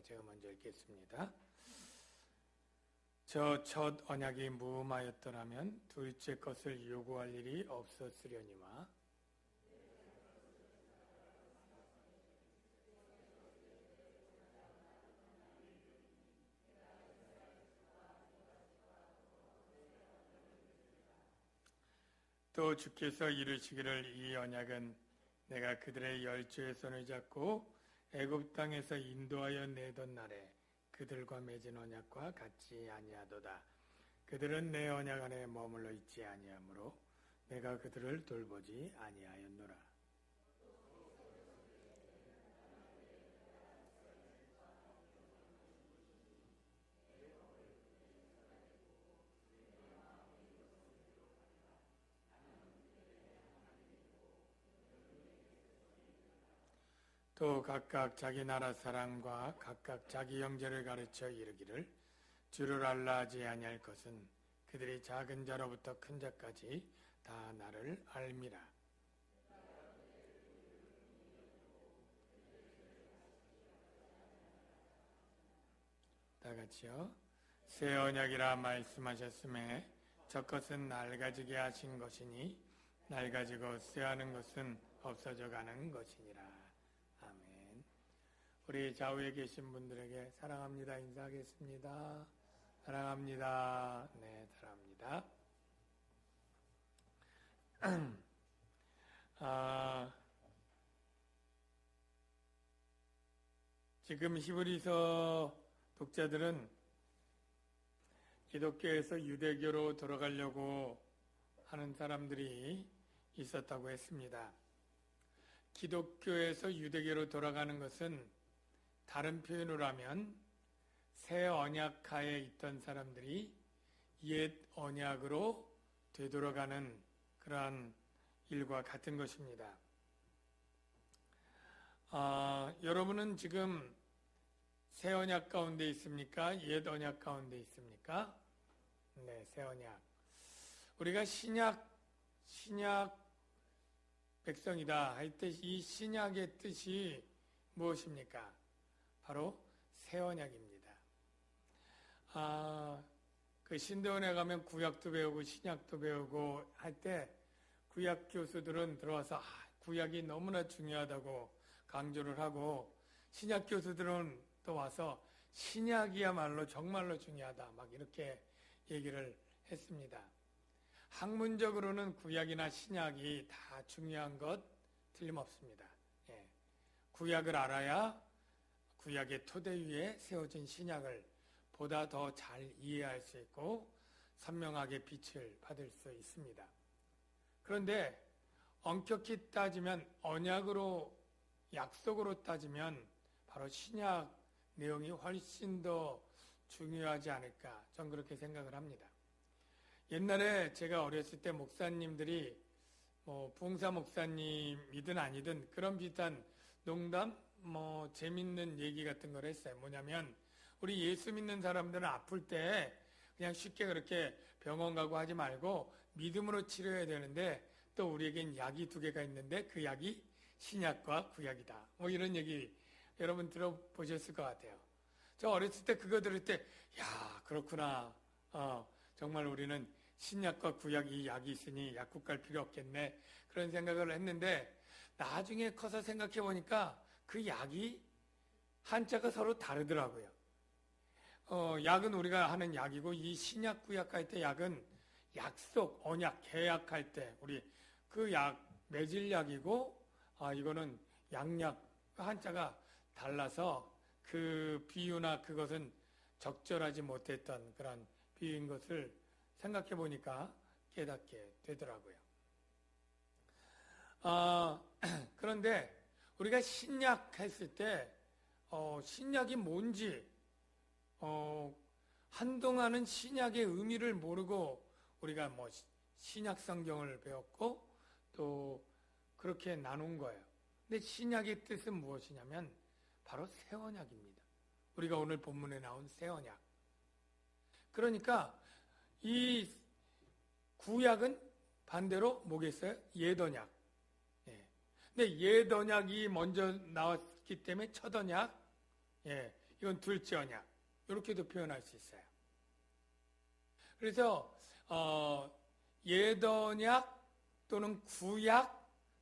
제가 먼저 읽겠습니다. 저 첫 언약이 무음하였더라면 둘째 것을 요구할 일이 없었으려니와 또 주께서 이르시기를 이 언약은 내가 그들의 열조의 손을 잡고 애굽 땅에서 인도하여 내던 날에 그들과 맺은 언약과 같지 아니하도다. 그들은 내 언약 안에 머물러 있지 아니하므로 내가 그들을 돌보지 아니하였노라. 또 각각 자기 나라 사람과 각각 자기 형제를 가르쳐 이르기를 주를 알라 하지 아니할 것은 그들이 작은 자로부터 큰 자까지 다 나를 알미라. 다 같이요. 새 언약이라 말씀하셨음에 첫 것은 낡아지게 하신 것이니 낡아지고 쇠하는 것은 없어져 가는 것이니라. 아멘. 우리 좌우에 계신 분들에게 사랑합니다 인사하겠습니다. 사랑합니다. 네, 사랑합니다. 지금 히브리서 독자들은 기독교에서 유대교로 돌아가려고 하는 사람들이 있었다고 했습니다. 기독교에서 유대교로 돌아가는 것은 다른 표현으로 하면 새 언약하에 있던 사람들이 옛 언약으로 되돌아가는 그러한 일과 같은 것입니다. 여러분은 지금 새 언약 가운데 있습니까? 옛 언약 가운데 있습니까? 네, 새 언약. 우리가 신약 백성이다 할 때 이 신약의 뜻이 무엇입니까? 바로 새 언약입니다. 그 신대원에 가면 구약도 배우고 신약도 배우고 할 때 구약 교수들은 들어와서 구약이 너무나 중요하다고 강조를 하고 신약 교수들은 또 와서 신약이야말로 정말로 중요하다 막 이렇게 얘기를 했습니다. 학문적으로는 구약이나 신약이 다 중요한 것 틀림없습니다. 예. 구약을 알아야 구약의 토대 위에 세워진 신약을 보다 더 잘 이해할 수 있고 선명하게 빛을 받을 수 있습니다. 그런데 엄격히 따지면 언약으로 약속으로 따지면 바로 신약 내용이 훨씬 더 중요하지 않을까 전 그렇게 생각을 합니다. 옛날에 제가 어렸을 때 목사님들이 부흥사 목사님이든 아니든 그런 비슷한 농담 재밌는 얘기 같은 걸 했어요. 뭐냐면 우리 예수 믿는 사람들은 아플 때 그냥 쉽게 그렇게 병원 가고 하지 말고 믿음으로 치료해야 되는데 또 우리에겐 약이 두 개가 있는데 그 약이 신약과 구약이다. 이런 얘기 여러분 들어보셨을 것 같아요. 저 어렸을 때 그거 들을 때 야 그렇구나. 정말 우리는 신약과 구약 이 약이 있으니 약국 갈 필요 없겠네. 그런 생각을 했는데 나중에 커서 생각해 보니까 그 약이 한자가 서로 다르더라고요. 약은 우리가 하는 약이고 이 신약 구약 할 때 약은 약속, 언약, 계약할 때 우리 그 약 맺을 약이고 이거는 양약 한자가 달라서 그 비유나 그것은 적절하지 못했던 그런 비유인 것을 생각해 보니까 깨닫게 되더라고요. 그런데 우리가 신약 했을 때 신약이 뭔지 한동안은 신약의 의미를 모르고 우리가 신약 성경을 배웠고 또 그렇게 나눈 거예요. 근데 신약의 뜻은 무엇이냐면 바로 새 언약입니다. 우리가 오늘 본문에 나온 새 언약. 그러니까 이 구약은 반대로 뭐겠어요? 옛 언약. 예. 근데 옛 언약이 먼저 나왔기 때문에 첫 언약. 예. 이건 둘째 언약. 이렇게도 표현할 수 있어요. 그래서 옛 언약 또는 구약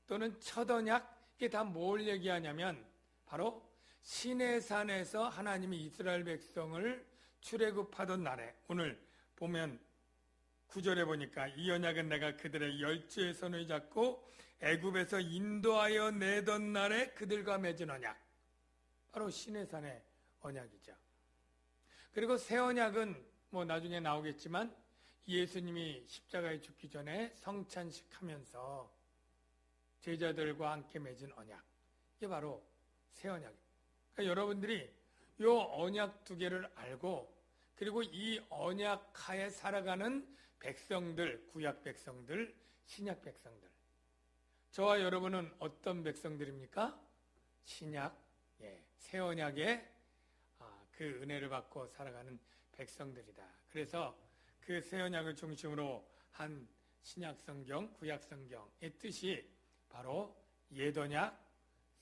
또는 첫 언약, 이게 다 뭘 얘기하냐면 바로 시내산에서 하나님이 이스라엘 백성을 출애굽하던 날에, 오늘 보면 9절에 보니까 이 언약은 내가 그들의 열조의 손을 잡고 애굽에서 인도하여 내던 날에 그들과 맺은 언약, 바로 시내산의 언약이죠. 그리고 새 언약은 뭐 나중에 나오겠지만 예수님이 십자가에 죽기 전에 성찬식 하면서 제자들과 함께 맺은 언약, 이게 바로 새 언약입니다. 그러니까 여러분들이 이 언약 두 개를 알고, 그리고 이 언약 하에 살아가는 백성들, 구약 백성들, 신약 백성들, 저와 여러분은 어떤 백성들입니까? 신약, 새 언약의 그 은혜를 받고 살아가는 백성들이다. 그래서 그 새 언약을 중심으로 한 신약 성경, 구약 성경의 뜻이 바로 옛 언약,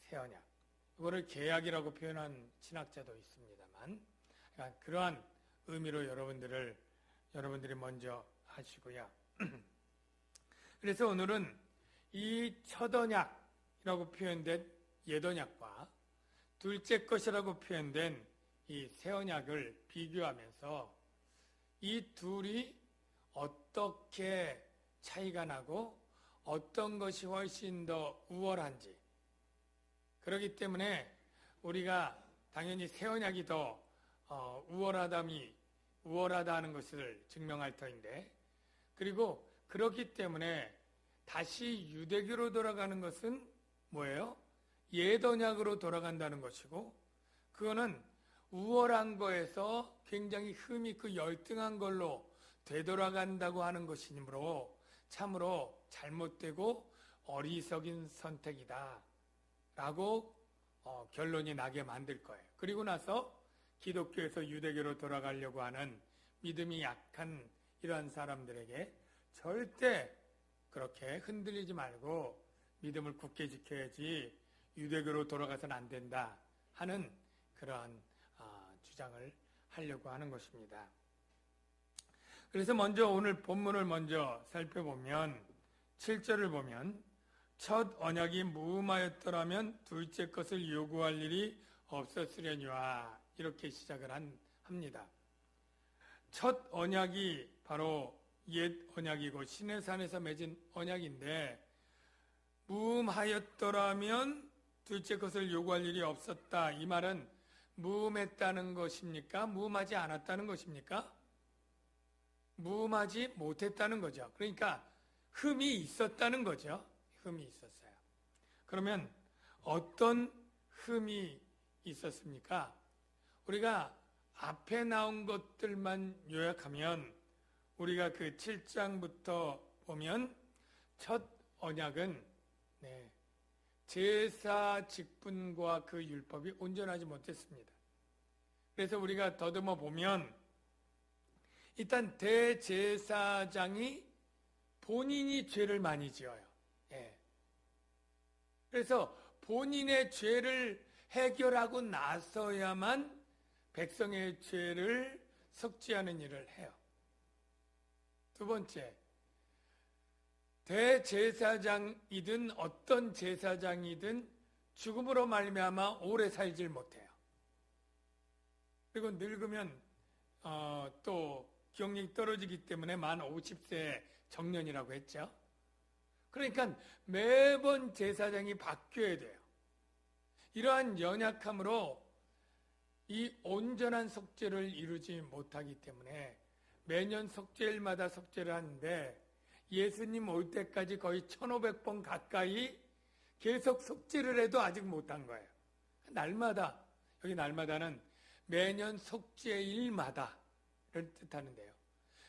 새 언약. 이거를 개약이라고 표현한 신학자도 있습니다만, 그러니까 그러한 의미로 여러분들이 먼저 하시고요. 그래서 오늘은 이 첫 언약이라고 표현된 옛 언약과 둘째 것이라고 표현된 이 새 언약을 비교하면서 이 둘이 어떻게 차이가 나고 어떤 것이 훨씬 더 우월한지, 그렇기 때문에 우리가 당연히 새 언약이 더 우월하다는 것을 증명할 터인데, 그리고 그렇기 때문에 다시 유대교로 돌아가는 것은 뭐예요? 옛 언약으로 돌아간다는 것이고, 그거는 우월한 거에서 굉장히 흠 있고 열등한 걸로 되돌아간다고 하는 것이므로 참으로 잘못되고 어리석인 선택이다 라고 결론이 나게 만들 거예요. 그리고 나서 기독교에서 유대교로 돌아가려고 하는 믿음이 약한 이러한 사람들에게 절대 그렇게 흔들리지 말고 믿음을 굳게 지켜야지 유대교로 돌아가서는 안 된다 하는 그러한 주장을 하려고 하는 것입니다. 그래서 먼저 오늘 본문을 먼저 살펴보면 7절을 보면 첫 언약이 무음하였더라면 둘째 것을 요구할 일이 없었으려니와, 이렇게 시작을 합니다. 첫 언약이 바로 옛 언약이고 시내산에서 맺은 언약인데, 무음하였더라면 둘째 것을 요구할 일이 없었다. 이 말은 무음했다는 것입니까? 무음하지 않았다는 것입니까? 무음하지 못했다는 거죠. 그러니까 흠이 있었다는 거죠. 흠이 있었어요. 그러면 어떤 흠이 있었습니까? 우리가 앞에 나온 것들만 요약하면, 우리가 그 7장부터 보면 첫 언약은 제사 직분과 그 율법이 온전하지 못했습니다. 그래서 우리가 더듬어 보면 일단 대제사장이 본인이 죄를 많이 지어요. 그래서 본인의 죄를 해결하고 나서야만 백성의 죄를 속죄하는 일을 해요. 두 번째, 대제사장이든 어떤 제사장이든 죽음으로 말미암아 오래 살질 못해요. 그리고 늙으면 또 기억력이 떨어지기 때문에 만 50세 정년이라고 했죠. 그러니까 매번 제사장이 바뀌어야 돼요. 이러한 연약함으로 이 온전한 속죄를 이루지 못하기 때문에 매년 속죄일마다 속죄를 하는데, 예수님 올 때까지 거의 1500번 가까이 계속 속죄를 해도 아직 못한 거예요. 날마다, 여기 날마다는 매년 속죄일마다를 뜻하는데요.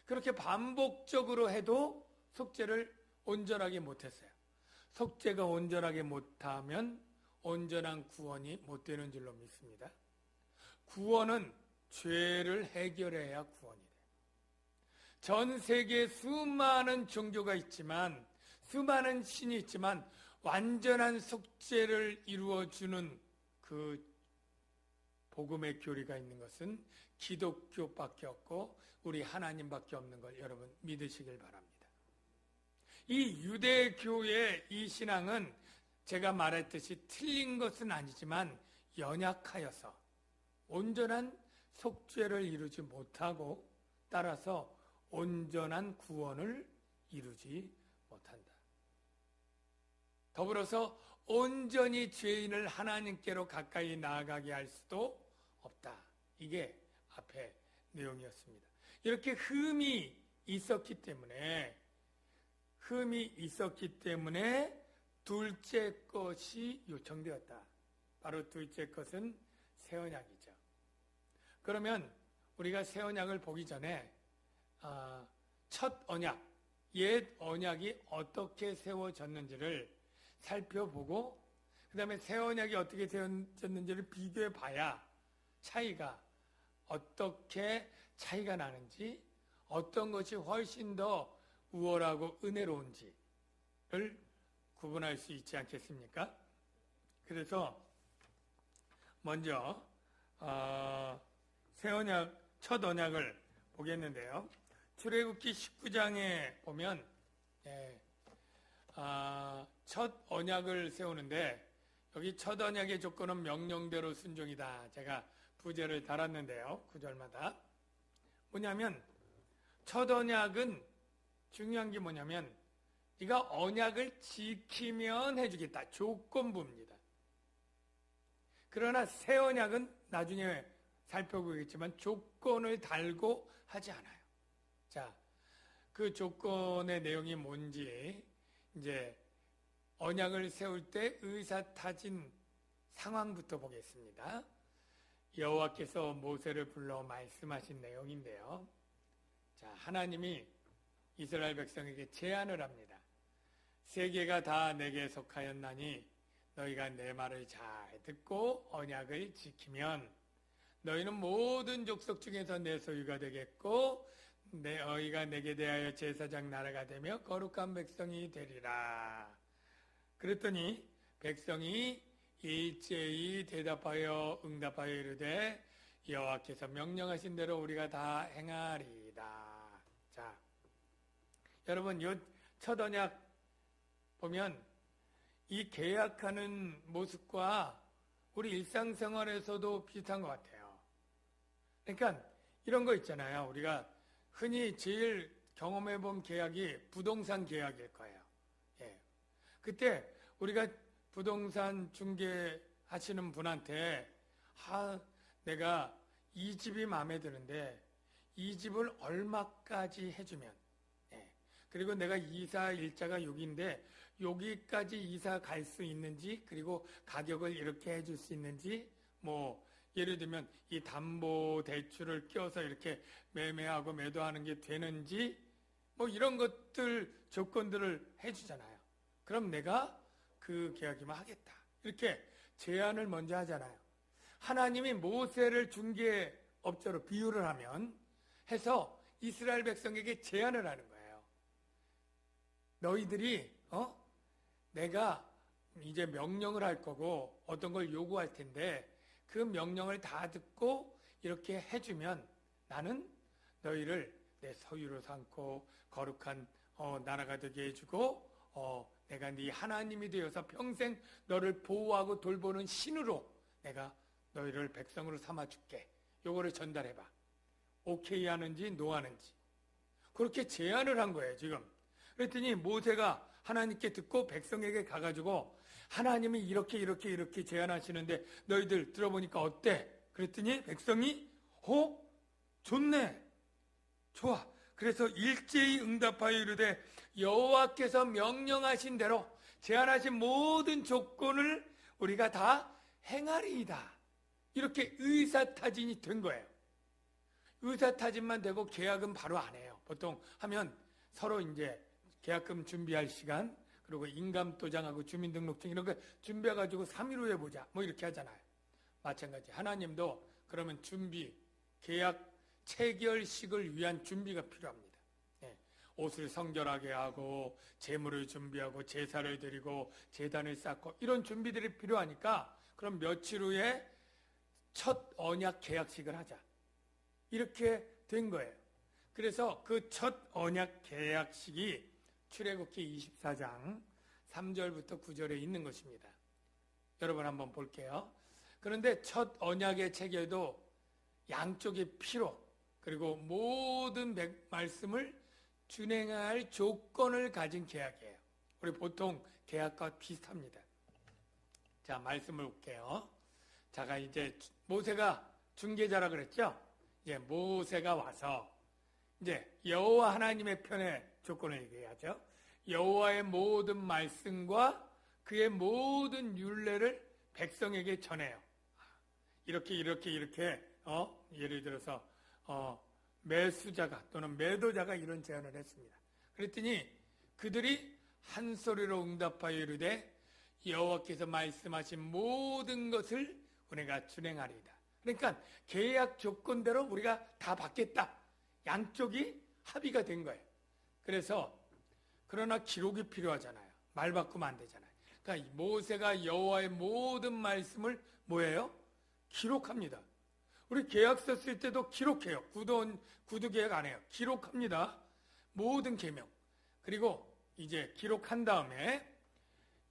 그렇게 반복적으로 해도 속죄를 온전하게 못했어요. 속죄가 온전하게 못하면 온전한 구원이 못 되는 줄로 믿습니다. 구원은 죄를 해결해야 구원이 돼요. 전 세계에 수많은 종교가 있지만, 수많은 신이 있지만 완전한 속죄를 이루어주는 그 복음의 교리가 있는 것은 기독교밖에 없고 우리 하나님밖에 없는 걸 여러분 믿으시길 바랍니다. 이 유대교의 이 신앙은 제가 말했듯이 틀린 것은 아니지만 연약하여서 온전한 속죄를 이루지 못하고 따라서 온전한 구원을 이루지 못한다. 더불어서 온전히 죄인을 하나님께로 가까이 나아가게 할 수도 없다. 이게 앞에 내용이었습니다. 이렇게 흠이 있었기 때문에 둘째 것이 요청되었다. 바로 둘째 것은 새 언약이죠. 그러면 우리가 새 언약을 보기 전에 첫 언약, 옛 언약이 어떻게 세워졌는지를 살펴보고 그 다음에 새 언약이 어떻게 세워졌는지를 비교해 봐야 차이가 어떻게 차이가 나는지 어떤 것이 훨씬 더 우월하고 은혜로운지를 구분할 수 있지 않겠습니까? 그래서 먼저 새 언약, 첫 언약을 보겠는데요. 출애굽기 19장에 보면 첫 언약을 세우는데 여기 첫 언약의 조건은 명령대로 순종이다. 제가 부제를 달았는데요. 구절마다. 뭐냐면 첫 언약은 중요한 게 뭐냐면 네가 언약을 지키면 해주겠다. 조건부입니다. 그러나 새 언약은 나중에 살펴보겠지만 조건을 달고 하지 않아요. 자, 그 조건의 내용이 뭔지 이제 언약을 세울 때 의사타진 상황부터 보겠습니다. 여호와께서 모세를 불러 말씀하신 내용인데요. 자, 하나님이 이스라엘 백성에게 제안을 합니다. 세계가 다 내게 속하였나니 너희가 내 말을 잘 듣고 언약을 지키면 너희는 모든 족속 중에서 내 소유가 되겠고 너희가 내게 대하여 제사장 나라가 되며 거룩한 백성이 되리라. 그랬더니 백성이 일제히 대답하여 응답하여 이르되 여호와께서 명령하신 대로 우리가 다 행하리이다. 자, 여러분 이 첫 언약 보면 이 계약하는 모습과 우리 일상생활에서도 비슷한 것 같아요. 그러니까 이런 거 있잖아요. 우리가 흔히 제일 경험해 본 계약이 부동산 계약일 거예요. 예. 그때 우리가 부동산 중개하시는 분한테 내가 이 집이 마음에 드는데 이 집을 얼마까지 해주면 그리고 내가 이사 일자가 여기인데 여기까지 이사 갈 수 있는지 그리고 가격을 이렇게 해줄 수 있는지 뭐 예를 들면 이 담보 대출을 껴서 이렇게 매매하고 매도하는 게 되는지 뭐 이런 것들 조건들을 해주잖아요. 그럼 내가 그 계약이면 하겠다. 이렇게 제안을 먼저 하잖아요. 하나님이 모세를 중개업자로 비유를 하면 해서 이스라엘 백성에게 제안을 하는 거예요. 너희들이 내가 이제 명령을 할 거고 어떤 걸 요구할 텐데 그 명령을 다 듣고 이렇게 해주면 나는 너희를 내 소유로 삼고 거룩한 나라가 되게 해주고 내가 네 하나님이 되어서 평생 너를 보호하고 돌보는 신으로 내가 너희를 백성으로 삼아줄게. 요거를 전달해봐. 오케이 하는지 노 하는지. 그렇게 제안을 한 거예요 지금. 그랬더니 모세가 하나님께 듣고 백성에게 가가지고 하나님이 이렇게 제안하시는데 너희들 들어보니까 어때? 그랬더니 백성이 좋네. 좋아. 그래서 일제히 응답하여 이르되 여호와께서 명령하신 대로 제안하신 모든 조건을 우리가 다 행하리이다. 이렇게 의사타진이 된 거예요. 의사타진만 되고 계약은 바로 안 해요. 보통 하면 서로 이제 계약금 준비할 시간 그리고 인감도장하고 주민등록증 이런 거 준비해가지고 3일 후에 보자 뭐 이렇게 하잖아요. 마찬가지 하나님도 그러면 계약 체결식을 위한 준비가 필요합니다. 옷을 성결하게 하고 제물을 준비하고 제사를 드리고 제단을 쌓고 이런 준비들이 필요하니까 그럼 며칠 후에 첫 언약 계약식을 하자. 이렇게 된 거예요. 그래서 그 첫 언약 계약식이 출애굽기 24장 3절부터 9절에 있는 것입니다. 여러분 한번 볼게요. 그런데 첫 언약의 체결도 양쪽의 피로 그리고 모든 말씀을 준행할 조건을 가진 계약이에요. 우리 보통 계약과 비슷합니다. 자, 말씀을 볼게요. 자가 이제 모세가 중개자라 그랬죠? 이제 모세가 와서 이제 여호와 하나님의 편의 조건을 얘기해야죠. 여호와의 모든 말씀과 그의 모든 율례를 백성에게 전해요. 이렇게 예를 들어서 매수자가 또는 매도자가 이런 제안을 했습니다. 그랬더니 그들이 한 소리로 응답하여 이르되 여호와께서 말씀하신 모든 것을 우리가 준행하리이다. 그러니까 계약 조건대로 우리가 다 받겠다. 양쪽이 합의가 된 거예요. 그래서 그러나 기록이 필요하잖아요. 말 바꾸면 안 되잖아요. 그러니까 모세가 여호와의 모든 말씀을 뭐예요? 기록합니다. 우리 계약서 쓸 때도 기록해요. 구두 계약 안 해요. 기록합니다. 모든 계명. 그리고 이제 기록한 다음에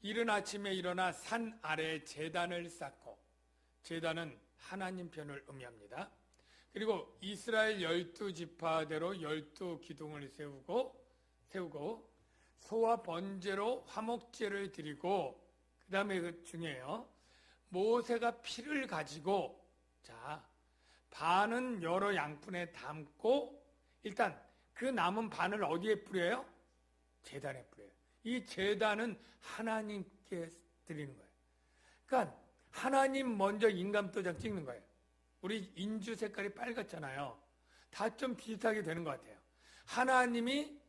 이른 아침에 일어나 산 아래에 제단을 쌓고, 제단은 하나님 편을 의미합니다. 그리고 이스라엘 12지파대로 12기둥을 세우고 소와 번제로 화목제를 드리고, 그 다음에 그 중에요, 모세가 피를 가지고, 자, 반은 여러 양푼에 담고, 일단 그 남은 반을 어디에 뿌려요? 제단에 뿌려요. 이 제단은 하나님께 드리는 거예요. 그러니까 하나님 먼저 인감도장 찍는 거예요. 우리 인주 색깔이 빨갛잖아요. 다 좀 비슷하게 되는 것 같아요. 하나님이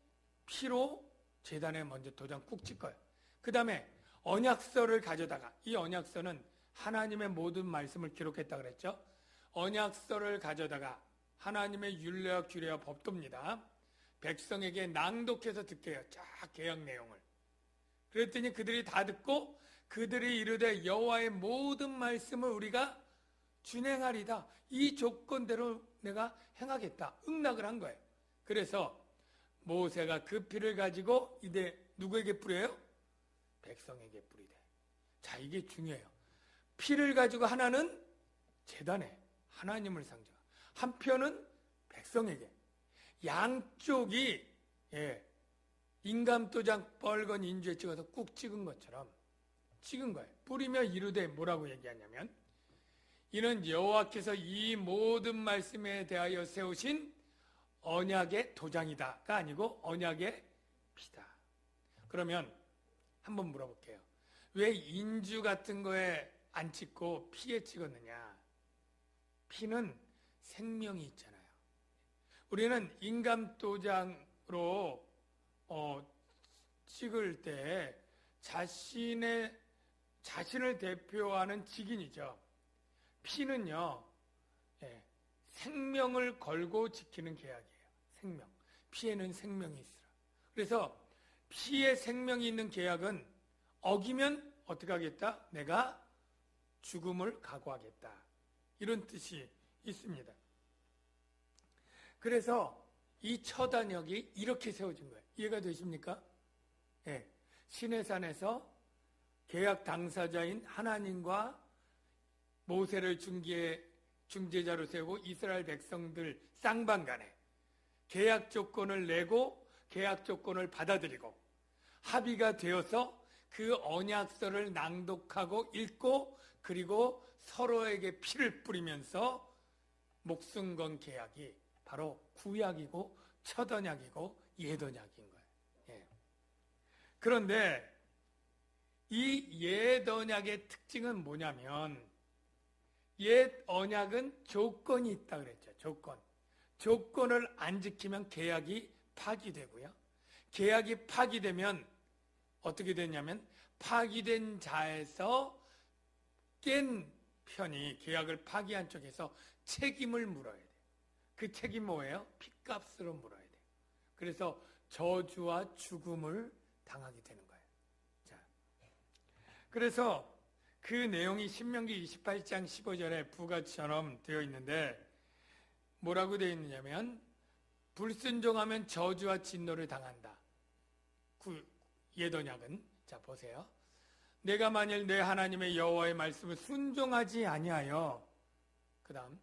피로 제단에 먼저 도장 꾹 찍어요. 그 다음에 언약서를 가져다가, 이 언약서는 하나님의 모든 말씀을 기록했다 그랬죠. 언약서를 가져다가 하나님의 율례와 규례와 법도입니다. 백성에게 낭독해서 듣게 해요. 쫙 계약 내용을. 그랬더니 그들이 다 듣고 그들이 이르되 여호와의 모든 말씀을 우리가 준행하리다. 이 조건대로 내가 행하겠다. 응낙을 한 거예요. 그래서 모세가 그 피를 가지고 이제 누구에게 뿌려요? 백성에게 뿌리되. 자, 이게 중요해요. 피를 가지고 하나는 제단에 하나님을 상징하고, 한편은 백성에게. 양쪽이 인감도장 빨간 인주에 찍어서 꾹 찍은 것처럼 찍은 거예요. 뿌리며 이르되 뭐라고 얘기하냐면, 이는 여호와께서 이 모든 말씀에 대하여 세우신 언약의 도장이다가 아니고 언약의 피다. 그러면 한번 물어볼게요. 왜 인주 같은 거에 안 찍고 피에 찍었느냐? 피는 생명이 있잖아요. 우리는 인감도장으로 찍을 때 자신을 대표하는 직인이죠. 피는요, 생명을 걸고 지키는 계약이에요. 생명. 피에는 생명이 있으라. 그래서 피에 생명이 있는 계약은 어기면 어떻게 하겠다? 내가 죽음을 각오하겠다. 이런 뜻이 있습니다. 그래서 이 첫 언약이 이렇게 세워진 거예요. 이해가 되십니까? 시내산에서 계약 당사자인 하나님과 모세를 중재자로 세우고 이스라엘 백성들 쌍방간에 계약 조건을 내고 계약 조건을 받아들이고 합의가 되어서 그 언약서를 낭독하고 읽고 그리고 서로에게 피를 뿌리면서 목숨 건 계약이 바로 구약이고 첫 언약이고 옛 언약인 거예요. 그런데 이 옛 언약의 특징은 뭐냐면, 옛 언약은 조건이 있다 그랬죠. 조건을 안 지키면 계약이 파기되고요. 계약이 파기되면 어떻게 되냐면 파기된 자에서 깬 편이 계약을 파기한 쪽에서 책임을 물어야 돼요. 그 책임 뭐예요? 핏값으로 물어야 돼요. 그래서 저주와 죽음을 당하게 되는 거예요. 자, 그래서 그 내용이 신명기 28장 15절에 부가처럼 되어 있는데 뭐라고 되어 있느냐면 불순종하면 저주와 진노를 당한다. 옛 언약은 자 보세요. 내가 만일 내 하나님의 여호와의 말씀을 순종하지 아니하여 그 다음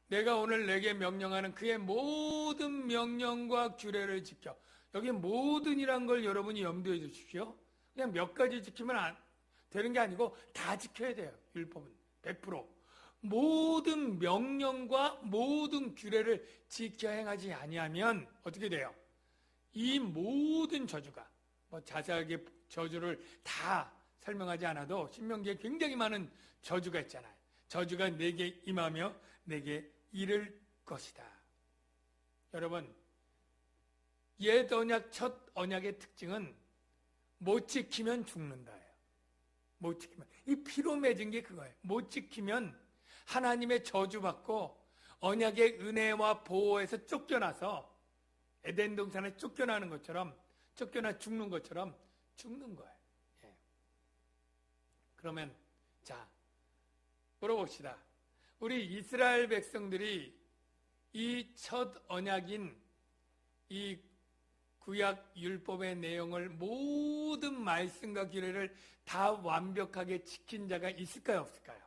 내가 오늘 내게 명령하는 그의 모든 명령과 규례를 지켜. 여기 모든이란 걸 여러분이 염두에 두십시오. 그냥 몇 가지 지키면 되는 게 아니고 다 지켜야 돼요. 율법은 100%. 모든 명령과 모든 규례를 지켜 행하지 아니하면 어떻게 돼요? 이 모든 저주가 뭐 자세하게 저주를 다 설명하지 않아도 신명기에 굉장히 많은 저주가 있잖아요. 저주가 내게 임하며 내게 이를 것이다. 여러분, 옛 언약, 첫 언약의 특징은 못 지키면 죽는다예요. 못 지키면. 이 피로 맺은 게 그거예요. 못 지키면 하나님의 저주받고 언약의 은혜와 보호에서 쫓겨나서 에덴 동산에 쫓겨나는 것처럼 쫓겨나 죽는 것처럼 죽는 거예요. 예. 그러면 자 물어봅시다. 우리 이스라엘 백성들이 이 첫 언약인 이 구약 율법의 내용을 모든 말씀과 규례를 다 완벽하게 지킨 자가 있을까요, 없을까요?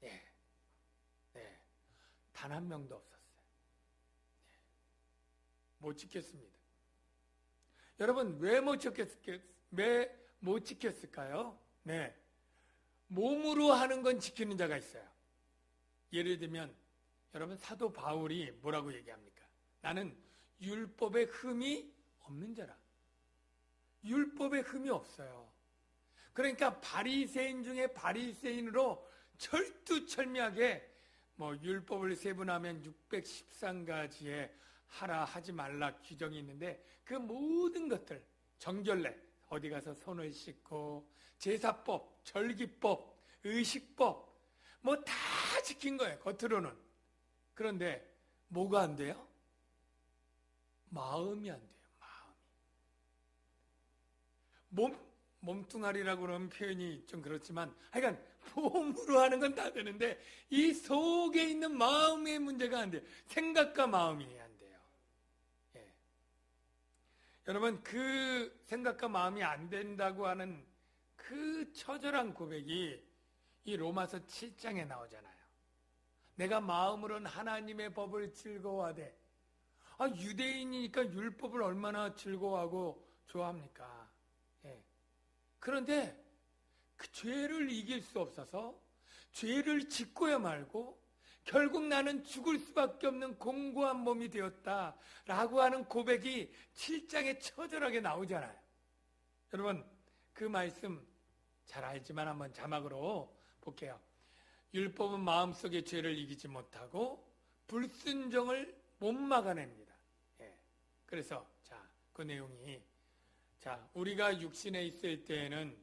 예. 네. 단 한 명도 없었어요. 예. 못 지켰습니다. 여러분, 왜 못 지켰을까요? 네. 몸으로 하는 건 지키는 자가 있어요. 예를 들면 여러분 사도 바울이 뭐라고 얘기합니까? 나는 율법의 흠이 없는 자라. 율법의 흠이 없어요. 그러니까 바리새인 중에 바리새인으로 철두철미하게 뭐 율법을 세분하면 613가지에 하라 하지 말라 규정이 있는데 그 모든 것들 정결례 어디 가서 손을 씻고 제사법, 절기법, 의식법 뭐 다 지킨 거예요. 겉으로는. 그런데 뭐가 안 돼요? 마음이 안 돼요. 마음이. 몸뚱아리라고 그러면 표현이 좀 그렇지만 하여간 몸으로 하는 건 다 되는데 이 속에 있는 마음의 문제가 안 돼요. 생각과 마음이 안 돼요. 예. 여러분 그 생각과 마음이 안 된다고 하는 그 처절한 고백이 이 로마서 7장에 나오잖아요. 내가 마음으로는 하나님의 법을 즐거워하되 유대인이니까 율법을 얼마나 즐거워하고 좋아합니까? 예. 그런데 그 죄를 이길 수 없어서 죄를 짓고야 말고 결국 나는 죽을 수밖에 없는 공고한 몸이 되었다라고 하는 고백이 7장에 처절하게 나오잖아요. 여러분 그 말씀 잘 알지만 한번 자막으로 볼게요. 율법은 마음속의 죄를 이기지 못하고 불순종을 못 막아냅니다. 예. 그래서 그 내용이 우리가 육신에 있을 때에는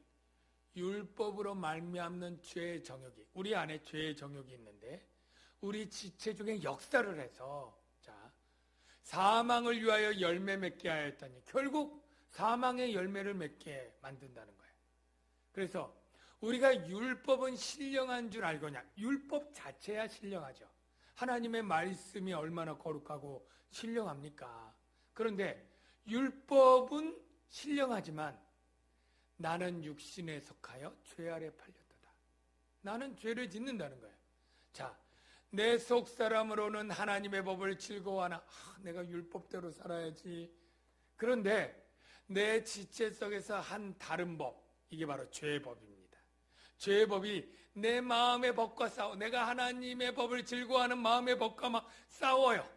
율법으로 말미암는 죄의 정욕이 우리 안에 죄의 정욕이 있는데 우리 지체 중에 역사를 해서 사망을 위하여 열매 맺게 하였더니 결국 사망의 열매를 맺게 만든다는 거예요. 그래서 우리가 율법은 신령한 줄 알거냐? 율법 자체야 신령하죠. 하나님의 말씀이 얼마나 거룩하고 신령합니까? 그런데 율법은 신령하지만 나는 육신에 속하여 죄 아래 팔렸도다. 나는 죄를 짓는다는 거예요. 내 속사람으로는 하나님의 법을 즐거워하나 내가 율법대로 살아야지. 그런데 내 지체 속에서 한 다른 법, 이게 바로 죄의 법입니다. 죄의 법이 내 마음의 법과 싸워. 내가 하나님의 법을 즐거워하는 마음의 법과 막 싸워요.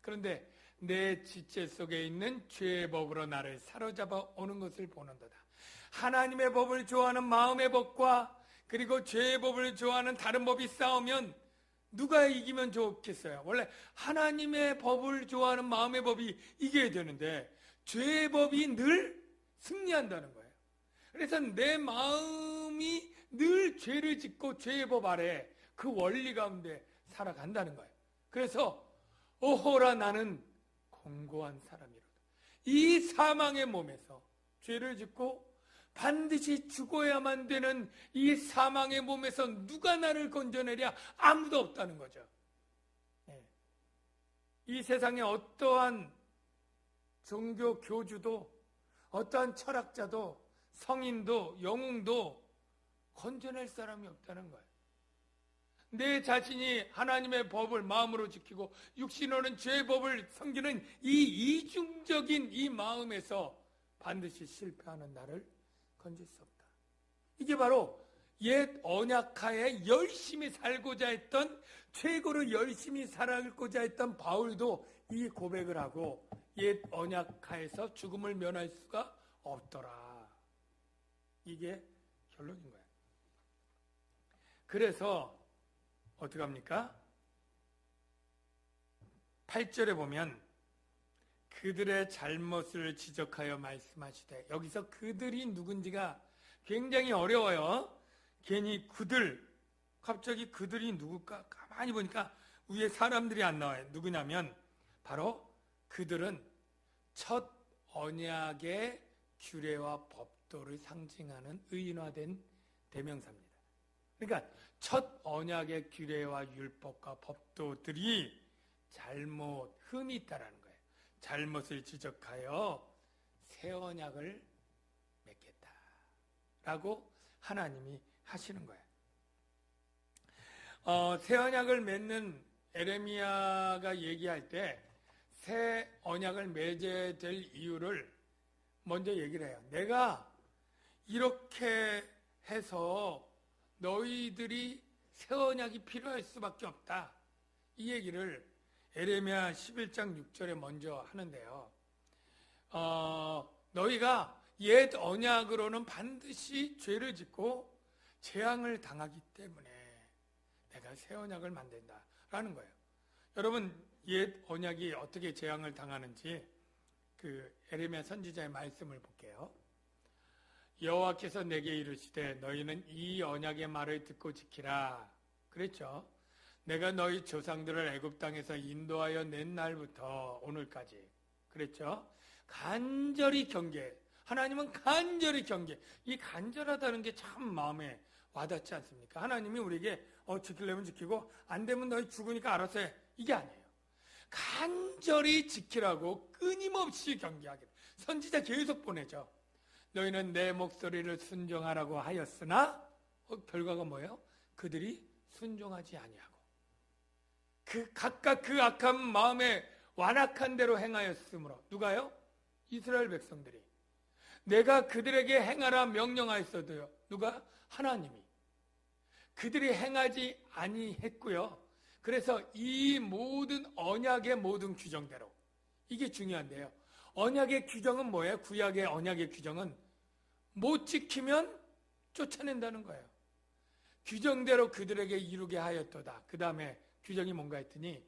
그런데 내 지체 속에 있는 죄의 법으로 나를 사로잡아 오는 것을 보는도다. 하나님의 법을 좋아하는 마음의 법과 그리고 죄의 법을 좋아하는 다른 법이 싸우면 누가 이기면 좋겠어요? 원래 하나님의 법을 좋아하는 마음의 법이 이겨야 되는데 죄의 법이 늘 승리한다는 거예요. 그래서 내 마음이 늘 죄를 짓고 죄의 법 아래 그 원리 가운데 살아간다는 거예요. 그래서 오호라 나는 공고한 사람이로다. 이 사망의 몸에서 죄를 짓고 반드시 죽어야만 되는 이 사망의 몸에서 누가 나를 건져내랴? 아무도 없다는 거죠. 이 세상에 어떠한 종교 교주도, 어떠한 철학자도, 성인도, 영웅도 건져낼 사람이 없다는 거예요. 내 자신이 하나님의 법을 마음으로 지키고 육신으로는 죄의 법을 섬기는 이 이중적인 이 마음에서 반드시 실패하는 나를 건질 수 없다. 이게 바로 옛 언약하에 열심히 살고자 했던, 최고로 열심히 살고자 했던 바울도 이 고백을 하고 옛 언약하에서 죽음을 면할 수가 없더라. 이게 결론인 거예요. 그래서 어떻게 합니까? 8절에 보면 그들의 잘못을 지적하여 말씀하시되, 여기서 그들이 누군지가 굉장히 어려워요. 괜히 그들, 갑자기 그들이 누굴까? 가만히 보니까 위에 사람들이 안 나와요. 누구냐면 바로 그들은 첫 언약의 규례와 법도를 상징하는 의인화된 대명사입니다. 그러니까 첫 언약의 규례와 율법과 법도들이 잘못, 흠이 있다라는 거예요. 잘못을 지적하여 새 언약을 맺겠다라고 하나님이 하시는 거예요. 새 언약을 맺는 에레미야가 얘기할 때 새 언약을 맺어야 될 이유를 먼저 얘기를 해요. 내가 이렇게 해서 너희들이 새 언약이 필요할 수밖에 없다. 이 얘기를 에레미야 11장 6절에 먼저 하는데요. 너희가 옛 언약으로는 반드시 죄를 짓고 재앙을 당하기 때문에 내가 새 언약을 만든다라는 거예요. 여러분, 옛 언약이 어떻게 재앙을 당하는지 그 에레미야 선지자의 말씀을 볼게요. 여호와께서 내게 이르시되 너희는 이 언약의 말을 듣고 지키라. 그랬죠. 내가 너희 조상들을 애굽 땅에서 인도하여 낸 날부터 오늘까지. 그랬죠. 간절히 경계. 하나님은 간절히 경계. 이 간절하다는 게 참 마음에 와닿지 않습니까? 하나님이 우리에게 지키려면 지키고 안 되면 너희 죽으니까 알아서 해. 이게 아니에요. 간절히 지키라고 끊임없이 경계하기를. 선지자 계속 보내죠. 너희는 내 목소리를 순종하라고 하였으나 결과가 뭐예요? 그들이 순종하지 아니하고 각각 그 악한 마음에 완악한 대로 행하였으므로. 누가요? 이스라엘 백성들이. 내가 그들에게 행하라 명령하였어도요. 누가? 하나님이. 그들이 행하지 아니했고요. 그래서 이 모든 언약의 모든 규정대로, 이게 중요한데요. 언약의 규정은 뭐예요? 구약의 언약의 규정은 못 지키면 쫓아낸다는 거예요. 규정대로 그들에게 이루게 하였도다. 그 다음에 규정이 뭔가 했더니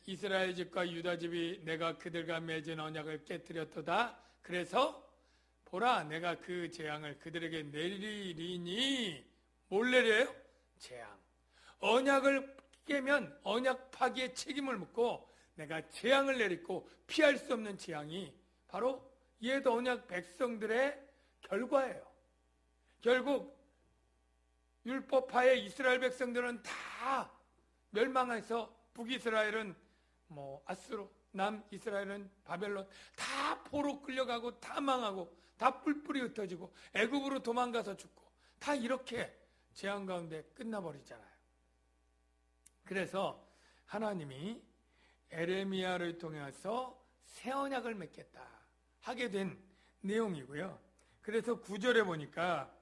이스라엘 집과 유다 집이 내가 그들과 맺은 언약을 깨뜨렸도다. 그래서 보라, 내가 그 재앙을 그들에게 내리리니. 뭘 내려요? 재앙. 언약을 깨면 언약 파기의 책임을 묻고 내가 재앙을 내리고 피할 수 없는 재앙이 바로 옛 언약 백성들의 결과예요. 결국 율법파의 이스라엘 백성들은 다 멸망해서 북이스라엘은 아수르, 남이스라엘은 바벨론, 다 포로 끌려가고 다 망하고 다 뿔뿔이 흩어지고 애굽으로 도망가서 죽고 다 이렇게 재앙 가운데 끝나버리잖아요. 그래서 하나님이 에레미야를 통해서 새 언약을 맺겠다 하게 된 내용이고요. 그래서 9절에 보니까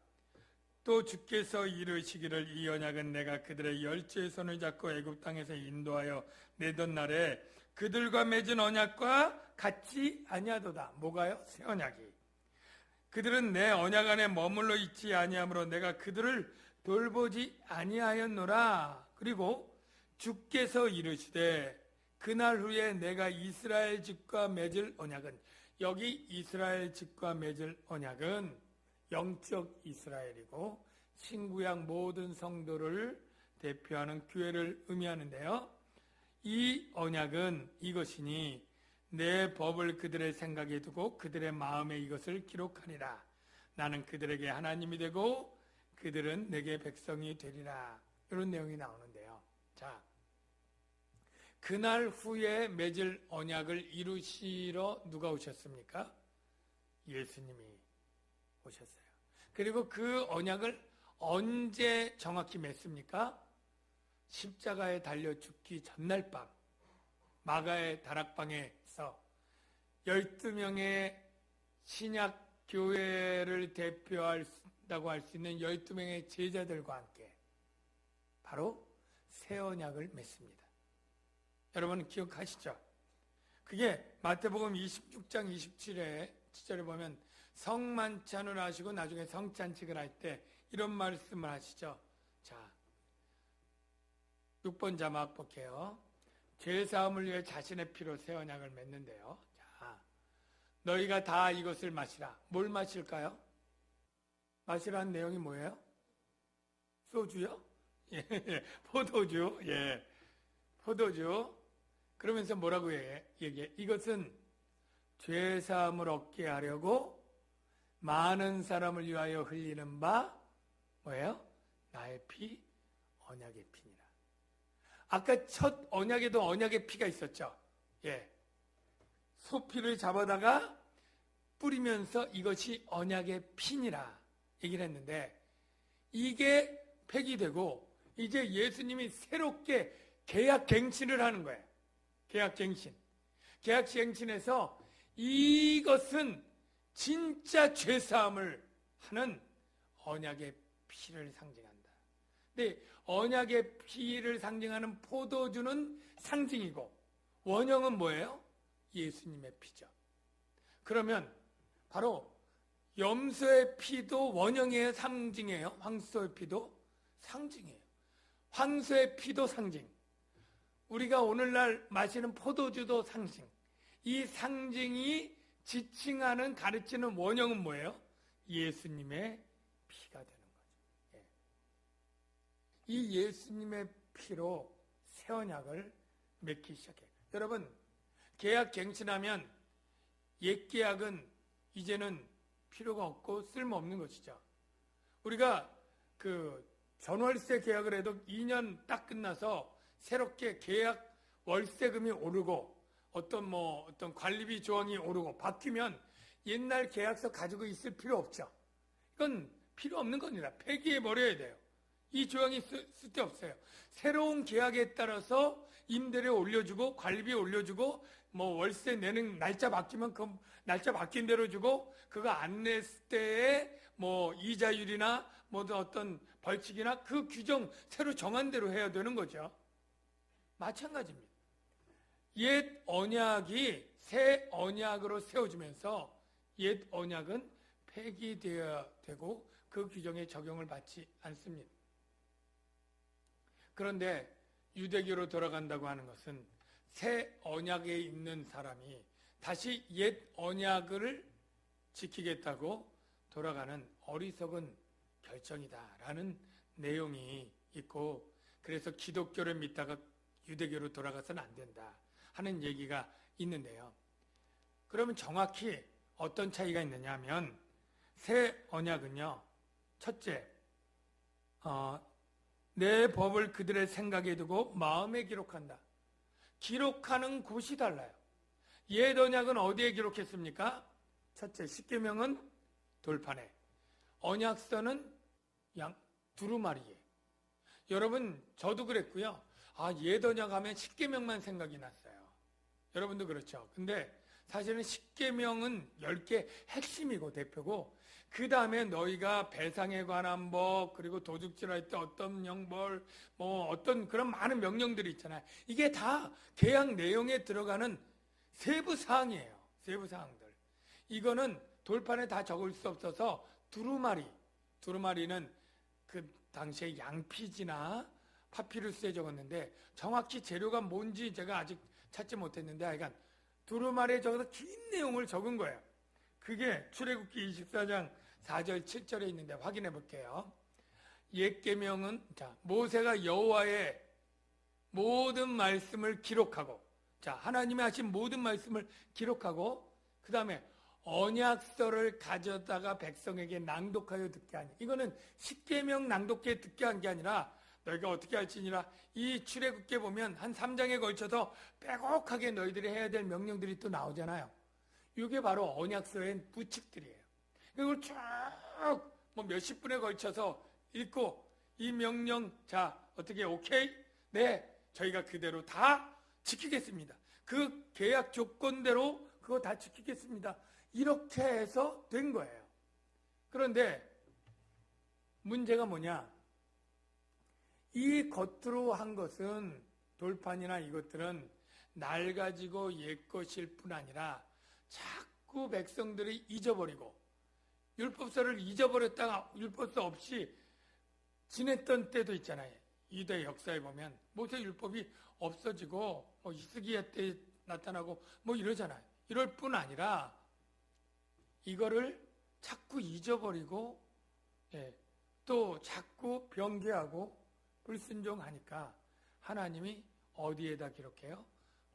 또 주께서 이르시기를 이 언약은 내가 그들의 열조의 손을 잡고 애굽 땅에서 인도하여 내던 날에 그들과 맺은 언약과 같이 아니하도다. 뭐가요? 새 언약이. 그들은 내 언약 안에 머물러 있지 아니하므로 내가 그들을 돌보지 아니하였노라. 그리고 주께서 이르시되 그날 후에 내가 이스라엘 집과 맺을 언약은, 여기 이스라엘 집과 맺을 언약은 영적 이스라엘이고 신구약 모든 성도를 대표하는 교회를 의미하는데요. 이 언약은 이것이니 내 법을 그들의 생각에 두고 그들의 마음에 이것을 기록하니라. 나는 그들에게 하나님이 되고 그들은 내게 백성이 되리라. 이런 내용이 나오는데요. 자, 그날 후에 맺을 언약을 이루시러 누가 오셨습니까? 예수님이 오셨어요. 그리고 그 언약을 언제 정확히 맺습니까? 십자가에 달려 죽기 전날 밤 마가의 다락방에서 12명의 신약 교회를 대표한다고 할 수 있는 12명의 제자들과 함께 바로 새 언약을 맺습니다. 여러분 기억하시죠? 그게 마태복음 26장 27절에 보면 성만찬을 하시고 나중에 성찬식을 할 때 이런 말씀을 하시죠. 자, 6번 자막 볼게요. 죄사함을 위해 자신의 피로 새 언약을 맺는데요. 자, 너희가 다 이것을 마시라. 뭘 마실까요? 마시라는 내용이 뭐예요? 소주요? 예, 포도주. 예, 포도주. 그러면서 뭐라고 얘기해? 이것은 죄사함을 얻게 하려고 많은 사람을 위하여 흘리는 바 뭐예요? 나의 피, 언약의 피니라. 아까 첫 언약에도 언약의 피가 있었죠. 예, 소피를 잡아다가 뿌리면서 이것이 언약의 피니라 얘기를 했는데 이게 폐기되고 이제 예수님이 새롭게 계약갱신을 하는 거예요. 계약갱신. 계약갱신에서 이것은 진짜 죄사함을 하는 언약의 피를 상징한다. 근데 언약의 피를 상징하는 포도주는 상징이고 원형은 뭐예요? 예수님의 피죠. 그러면 바로 염소의 피도 원형이에요? 상징이에요? 황소의 피도 상징이에요. 황소의 피도 상징. 우리가 오늘날 마시는 포도주도 상징. 이 상징이 지칭하는 가르치는 원형은 뭐예요? 예수님의 피가 되는 거죠. 예. 이 예수님의 피로 새 언약을 맺기 시작해요. 여러분, 계약 갱신하면 옛 계약은 이제는 필요가 없고 쓸모없는 것이죠. 우리가 그 전월세 계약을 해도 2년 딱 끝나서 새롭게 계약 월세금이 오르고 어떤 관리비 조항이 오르고 바뀌면 옛날 계약서 가지고 있을 필요 없죠. 이건 필요 없는 겁니다. 폐기해 버려야 돼요. 이 조항이 쓸데없어요. 새로운 계약에 따라서 임대료 올려주고 관리비 올려주고 월세 내는 날짜 바뀌면 그 날짜 바뀐 대로 주고 그거 안 냈을 때에 이자율이나 어떤 벌칙이나 그 규정 새로 정한 대로 해야 되는 거죠. 마찬가지입니다. 옛 언약이 새 언약으로 세워지면서 옛 언약은 폐기되어야 되고 그 규정에 적용을 받지 않습니다. 그런데 유대교로 돌아간다고 하는 것은 새 언약에 있는 사람이 다시 옛 언약을 지키겠다고 돌아가는 어리석은 결정이다라는 내용이 있고 그래서 기독교를 믿다가 유대교로 돌아가서는 안 된다 하는 얘기가 있는데요. 그러면 정확히 어떤 차이가 있느냐 하면 새 언약은요. 첫째, 내 법을 그들의 생각에 두고 마음에 기록한다. 기록하는 곳이 달라요. 옛 언약은 어디에 기록했습니까? 첫째, 십계명은 돌판에, 언약서는 두루마리에. 여러분, 저도 그랬고요. 옛 언약 하면 십계명만 생각이 났어요. 여러분도 그렇죠. 근데 사실은 십계명은 10개 핵심이고 대표고 그 다음에 너희가 배상에 관한 법 그리고 도둑질할 때 어떤 형벌 어떤 그런 많은 명령들이 있잖아요. 이게 다 계약 내용에 들어가는 세부 사항이에요. 세부 사항들. 이거는 돌판에 다 적을 수 없어서 두루마리는 그 당시에 양피지나 파피루스에 적었는데 정확히 재료가 뭔지 제가 아직 찾지 못했는데 하여간 두루마리에 적어서 긴 내용을 적은 거예요. 그게 출애굽기 24장 4절 7절에 있는데 확인해 볼게요. 옛 계명은 모세가 여호와의 모든 말씀을 기록하고 하나님이 하신 모든 말씀을 기록하고 그 다음에 언약서를 가져다가 백성에게 낭독하여 듣게 하니, 이거는 십계명 낭독해 듣게 한 게 아니라 너희가 어떻게 할지니라. 이 출애굽기에 보면 한 3장에 걸쳐서 빼곡하게 너희들이 해야 될 명령들이 또 나오잖아요. 이게 바로 언약서의 부칙들이에요. 이걸 쭉 뭐 몇십 분에 걸쳐서 읽고 이 명령, 자 어떻게 오케이? 네, 저희가 그대로 다 지키겠습니다. 그 계약 조건대로 그거 다 지키겠습니다. 이렇게 해서 된 거예요. 그런데 문제가 뭐냐? 이 겉으로 한 것은, 돌판이나 이것들은 낡아지고 옛것일 뿐 아니라 자꾸 백성들이 잊어버리고, 율법서를 잊어버렸다가 율법서 없이 지냈던 때도 있잖아요. 유대 역사에 보면 모세 율법이 없어지고 뭐 히스기야 때 나타나고 뭐 이러잖아요. 이럴 뿐 아니라 이거를 자꾸 잊어버리고, 또 자꾸 변개하고 불순종하니까 하나님이 어디에다 기록해요?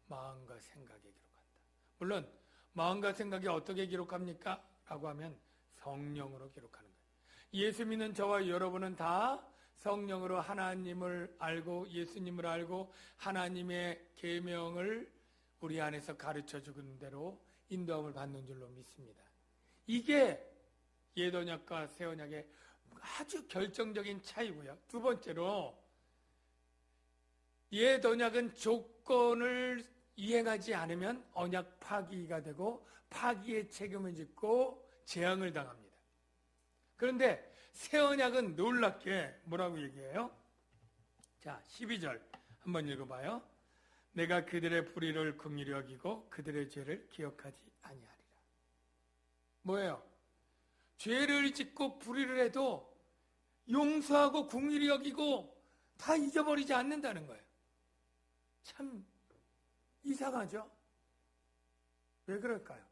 마음과 생각에 기록한다. 물론 마음과 생각이 어떻게 기록합니까? 라고 하면 성령으로 기록하는 거예요. 예수 믿는 저와 여러분은 다 성령으로 하나님을 알고 예수님을 알고 하나님의 계명을 우리 안에서 가르쳐 주는 대로 인도함을 받는 줄로 믿습니다. 이게 옛 언약과 새 언약의 아주 결정적인 차이고요. 두 번째로, 옛 언약은 조건을 이행하지 않으면 언약 파기가 되고 파기의 책임을 짓고 재앙을 당합니다. 그런데 새 언약은 놀랍게 뭐라고 얘기해요? 자, 12절 한번 읽어봐요. 내가 그들의 불의를 긍휼히 여기고 그들의 죄를 기억하지 아니하리라. 뭐예요? 죄를 짓고 불의를 해도 용서하고 긍휼히 여기고 다 잊어버리지 않는다는 거예요. 참 이상하죠? 왜 그럴까요?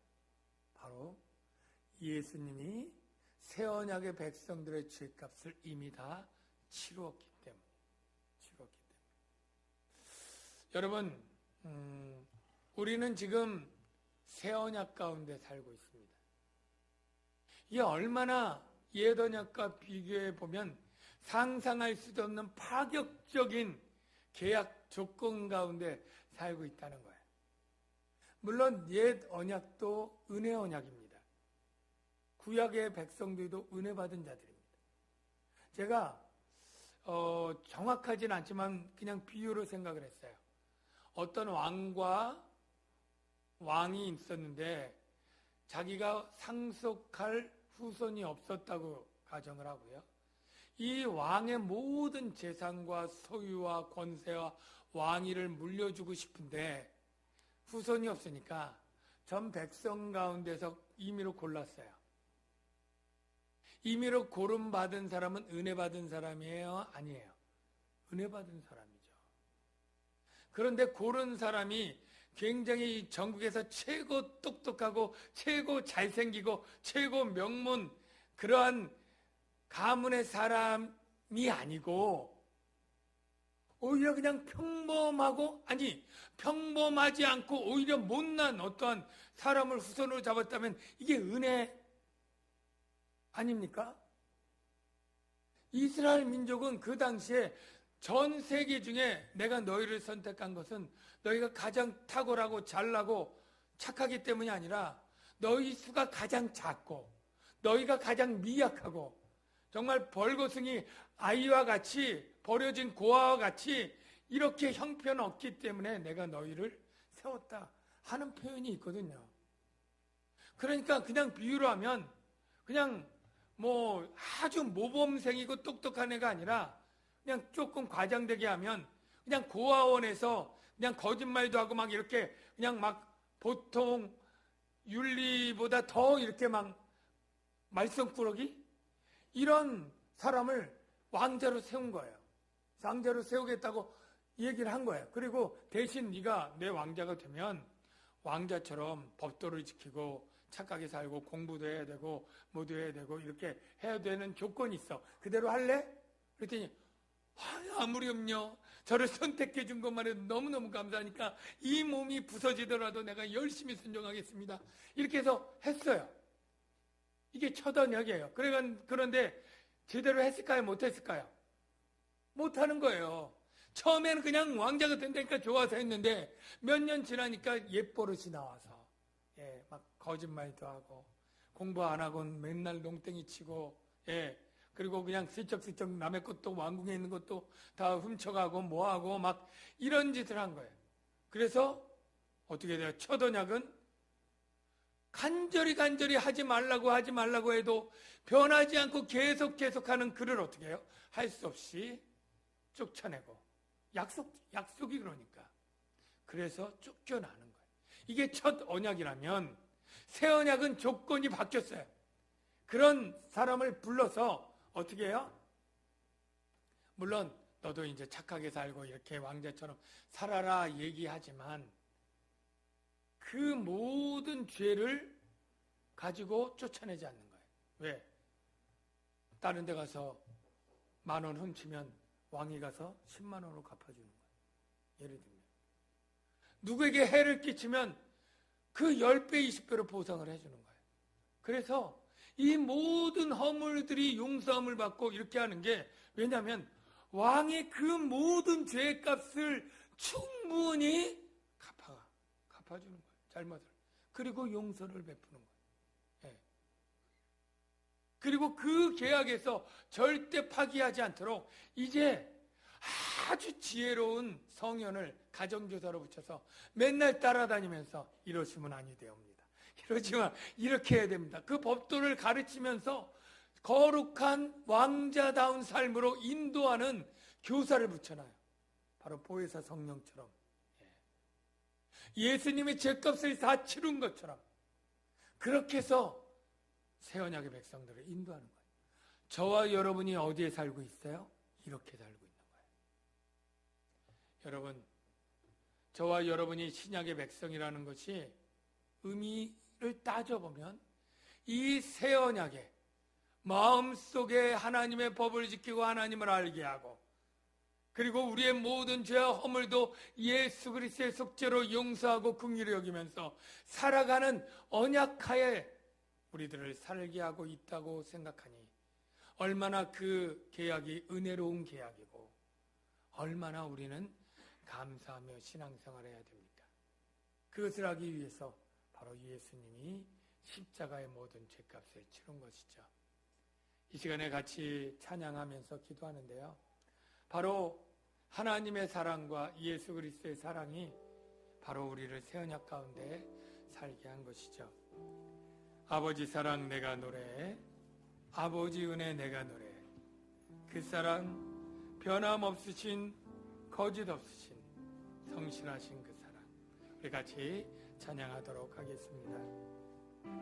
바로 예수님이 새 언약의 백성들의 죄값을 이미 다 치루었기 때문에. 여러분, 우리는 지금 새 언약 가운데 살고 있습니다. 이게 얼마나 옛 언약과 비교해 보면 상상할 수도 없는 파격적인 계약 조건 가운데 살고 있다는 거예요. 물론 옛 언약도 은혜 언약입니다. 구약의 백성들도 은혜 받은 자들입니다. 제가 정확하진 않지만 그냥 비유로 생각을 했어요. 어떤 왕이 있었는데 자기가 상속할 후손이 없었다고 가정을 하고요. 이 왕의 모든 재산과 소유와 권세와 왕위를 물려주고 싶은데 후손이 없으니까 전 백성 가운데서 임의로 골랐어요. 임의로 고름받은 사람은 은혜 받은 사람이에요? 아니에요. 은혜 받은 사람이죠. 그런데 고른 사람이 굉장히 전국에서 최고 똑똑하고 최고 잘생기고 최고 명문 그러한 가문의 사람이 아니고 오히려 그냥 평범하지 않고 오히려 못난 어떠한 사람을 후손으로 잡았다면 이게 은혜 아닙니까? 이스라엘 민족은 그 당시에 전 세계 중에 내가 너희를 선택한 것은 너희가 가장 탁월하고 잘나고 착하기 때문이 아니라 너희 수가 가장 작고 너희가 가장 미약하고 정말 벌거숭이 아이와 같이 버려진 고아와 같이 이렇게 형편없기 때문에 내가 너희를 세웠다 하는 표현이 있거든요. 그러니까 그냥 비유로 하면 그냥 뭐 아주 모범생이고 똑똑한 애가 아니라 그냥 조금 과장되게 하면 그냥 고아원에서 그냥 거짓말도 하고 막 이렇게 그냥 막 보통 윤리보다 더 이렇게 막 말썽꾸러기 이런 사람을 왕자로 세운 거예요. 왕자로 세우겠다고 얘기를 한 거예요. 그리고 대신 네가 내 왕자가 되면 왕자처럼 법도를 지키고 착하게 살고 공부도 해야 되고 뭐도 해야 되고 이렇게 해야 되는 조건이 있어. 그대로 할래? 그랬더니 아무렴요. 저를 선택해 준 것만 해도 너무너무 감사하니까 이 몸이 부서지더라도 내가 열심히 순종하겠습니다. 이렇게 해서 했어요. 이게 첫 언약이에요. 그런데 제대로 했을까요? 못했을까요? 못하는 거예요. 처음에는 그냥 왕자가 된다니까 좋아서 했는데 몇 년 지나니까 옛버릇이 나와서 막 거짓말도 하고 공부 안 하고 맨날 농땡이 치고 그리고 그냥 슬쩍슬쩍 남의 것도 왕궁에 있는 것도 다 훔쳐가고 뭐하고 막 이런 짓을 한 거예요. 그래서 어떻게 돼요? 첫 언약은 간절히 하지 말라고 해도 변하지 않고 계속하는 그를 어떻게 해요? 할 수 없이 쫓아내고 약속이 그러니까 그래서 쫓겨나는 거예요. 이게 첫 언약이라면 새 언약은 조건이 바뀌었어요. 그런 사람을 불러서 어떻게 해요? 물론 너도 이제 착하게 살고 이렇게 왕자처럼 살아라 얘기하지만 그 모든 죄를 가지고 쫓아내지 않는 거예요. 왜? 다른 데 가서 10,000원 훔치면 왕이 가서 10만 원으로 갚아주는 거예요. 예를 들면 누구에게 해를 끼치면 그 10배, 20배로 보상을 해주는 거예요. 그래서 이 모든 허물들이 용서함을 받고 이렇게 하는 게 왜냐하면 왕이 그 모든 죄값을 충분히 갚아주는 거예요. 잘못을. 그리고 용서를 베푸는 거예요. 그리고 그 계약에서 절대 파기하지 않도록 이제 아주 지혜로운 성현을 가정교사로 붙여서 맨날 따라다니면서 이러시면 아니 되옵니다. 이러지만 이렇게 해야 됩니다. 그 법도를 가르치면서 거룩한 왕자다운 삶으로 인도하는 교사를 붙여놔요. 바로 보혜사 성령처럼. 예수님의 죄값을 다 치른 것처럼 그렇게 해서 새 언약의 백성들을 인도하는 거예요. 저와 여러분이 어디에 살고 있어요? 이렇게 살고 있는 거예요. 여러분, 저와 여러분이 신약의 백성이라는 것이 의미를 따져보면 이 새 언약에 마음속에 하나님의 법을 지키고 하나님을 알게 하고 그리고 우리의 모든 죄와 허물도 예수 그리스도의 속죄로 용서하고 긍휼히 여기면서 살아가는 언약하에 우리들을 살게 하고 있다고 생각하니 얼마나 그 계약이 은혜로운 계약이고 얼마나 우리는 감사하며 신앙생활을 해야 됩니까? 그것을 하기 위해서 바로 예수님이 십자가의 모든 죄값을 치른 것이죠. 이 시간에 같이 찬양하면서 기도하는데요. 바로 하나님의 사랑과 예수 그리스도의 사랑이 바로 우리를 새 언약 가운데 살게 한 것이죠. 아버지 사랑 내가 노래해, 아버지 은혜 내가 노래해. 그 사랑 변함없으신 거짓 없으신 성실하신 그 사랑 우리 같이 찬양하도록 하겠습니다.